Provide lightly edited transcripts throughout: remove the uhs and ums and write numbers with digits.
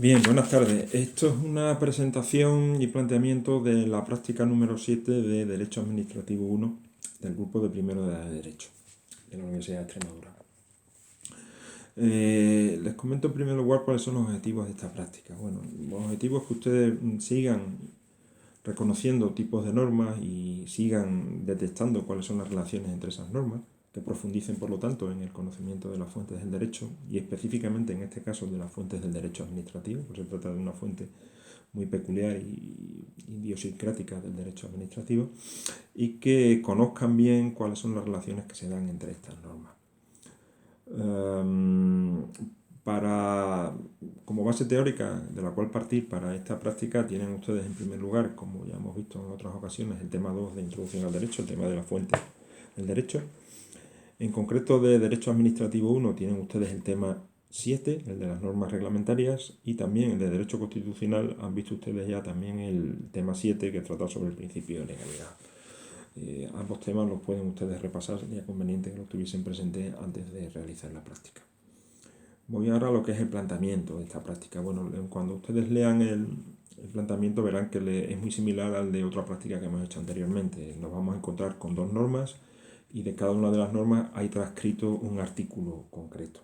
Bien, buenas tardes. Esto es una presentación y planteamiento de la práctica número 7 de Derecho Administrativo 1 del grupo de primero de Derecho de la Universidad de Extremadura. Les comento en primer lugar cuáles son los objetivos de esta práctica. Bueno, los objetivos es que ustedes sigan reconociendo tipos de normas y sigan detectando cuáles son las relaciones entre esas normas, que profundicen, por lo tanto, en el conocimiento de las fuentes del derecho y específicamente, en este caso, de las fuentes del derecho administrativo, pues se trata de una fuente muy peculiar y idiosincrática del derecho administrativo, y que conozcan bien cuáles son las relaciones que se dan entre estas normas. Como base teórica de la cual partir para esta práctica, tienen ustedes en primer lugar, como ya hemos visto en otras ocasiones, el tema 2 de Introducción al Derecho, el tema de la fuente del derecho. En concreto, de Derecho Administrativo 1 tienen ustedes el tema 7, el de las normas reglamentarias, y también el de Derecho Constitucional han visto ustedes ya también el tema 7, que trata sobre el principio de legalidad. Ambos temas los pueden ustedes repasar, sería conveniente que los tuviesen presentes antes de realizar la práctica. Voy ahora a lo que es el planteamiento de esta práctica. Bueno, cuando ustedes lean el planteamiento verán que es muy similar al de otra práctica que hemos hecho anteriormente. Nos vamos a encontrar con dos normas y de cada una de las normas hay transcrito un artículo concreto.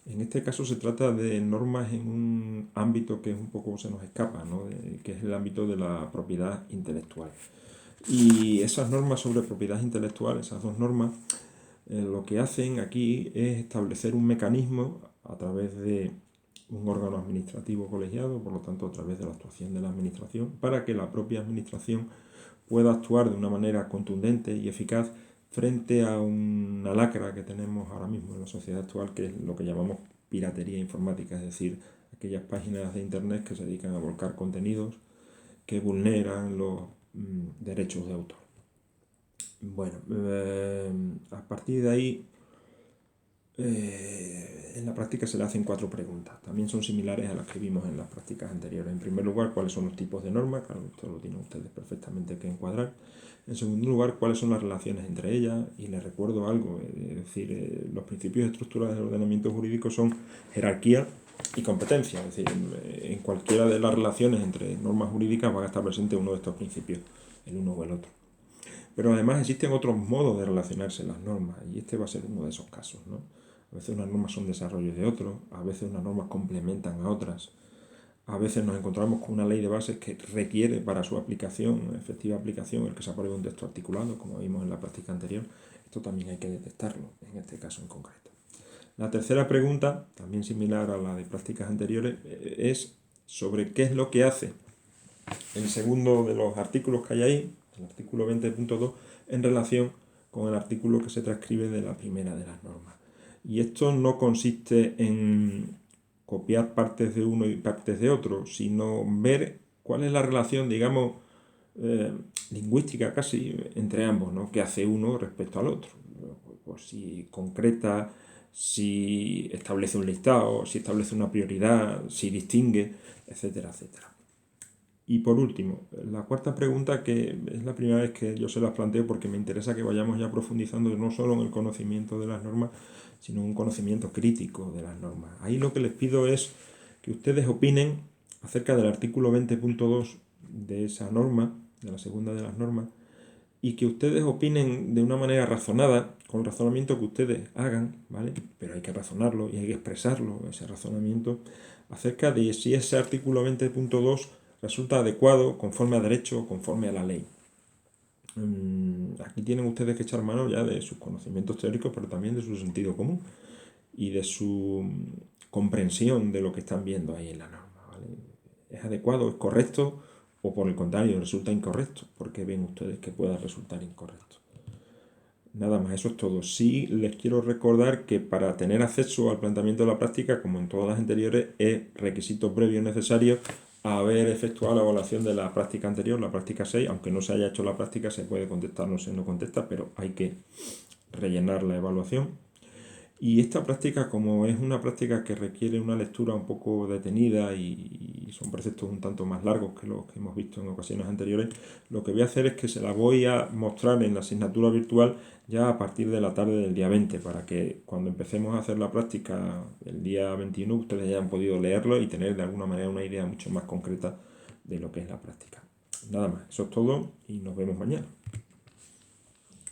En este caso se trata de normas en un ámbito que un poco se nos escapa, ¿no? Que es el ámbito de la propiedad intelectual. Y esas normas sobre propiedad intelectual, esas dos normas, lo que hacen aquí es establecer un mecanismo a través de un órgano administrativo colegiado, por lo tanto a través de la actuación de la administración, para que la propia administración pueda actuar de una manera contundente y eficaz frente a una lacra que tenemos ahora mismo en la sociedad actual, que es lo que llamamos piratería informática, es decir, aquellas páginas de internet que se dedican a volcar contenidos que vulneran los derechos de autor. Bueno, a partir de ahí, en la práctica se le hacen 4 preguntas. También son similares a las que vimos en las prácticas anteriores. En primer lugar, ¿cuáles son los tipos de normas? Claro, esto lo tienen ustedes perfectamente que encuadrar. En segundo lugar, ¿cuáles son las relaciones entre ellas? Y les recuerdo algo, es decir, los principios estructurales del ordenamiento jurídico son jerarquía y competencia. Es decir, en cualquiera de las relaciones entre normas jurídicas van a estar presentes uno de estos principios, el uno o el otro. Pero además existen otros modos de relacionarse en las normas, y este va a ser uno de esos casos, ¿no? A veces unas normas son desarrollos de otros, a veces unas normas complementan a otras, a veces nos encontramos con una ley de bases que requiere para su aplicación, efectiva aplicación, el que se apruebe un texto articulado, como vimos en la práctica anterior. Esto también hay que detectarlo, en este caso en concreto. La tercera pregunta, también similar a la de prácticas anteriores, es sobre qué es lo que hace el segundo de los artículos que hay ahí, el artículo 20.2, en relación con el artículo que se transcribe de la primera de las normas. Y esto no consiste en copiar partes de uno y partes de otro, sino ver cuál es la relación, digamos, lingüística casi entre ambos, ¿no? ¿Qué hace uno respecto al otro? Pues si concreta, si establece un listado, si establece una prioridad, si distingue, etcétera, etcétera. Y por último, la cuarta pregunta, que es la primera vez que yo se las planteo porque me interesa que vayamos ya profundizando no solo en el conocimiento de las normas, sino en un conocimiento crítico de las normas. Ahí lo que les pido es que ustedes opinen acerca del artículo 20.2 de esa norma, de la segunda de las normas, y que ustedes opinen de una manera razonada, con el razonamiento que ustedes hagan, ¿vale? Pero hay que razonarlo y hay que expresarlo, ese razonamiento, acerca de si ese artículo 20.2 resulta adecuado, conforme a derecho, conforme a la ley. Aquí tienen ustedes que echar mano ya de sus conocimientos teóricos, pero también de su sentido común y de su comprensión de lo que están viendo ahí en la norma, ¿vale? ¿Es adecuado, es correcto o por el contrario resulta incorrecto? Porque ven ustedes que pueda resultar incorrecto. Nada más, eso es todo. Sí les quiero recordar que para tener acceso al planteamiento de la práctica, como en todas las anteriores, es requisito previo necesario haber efectuado la evaluación de la práctica anterior, la práctica 6. Aunque no se haya hecho la práctica, se puede contestar, no se no contesta, pero hay que rellenar la evaluación. Y esta práctica, como es una práctica que requiere una lectura un poco detenida y y son preceptos un tanto más largos que los que hemos visto en ocasiones anteriores, lo que voy a hacer es que se la voy a mostrar en la asignatura virtual ya a partir de la tarde del día 20, para que cuando empecemos a hacer la práctica el día 21 ustedes hayan podido leerlo y tener de alguna manera una idea mucho más concreta de lo que es la práctica. Nada más, eso es todo y nos vemos mañana.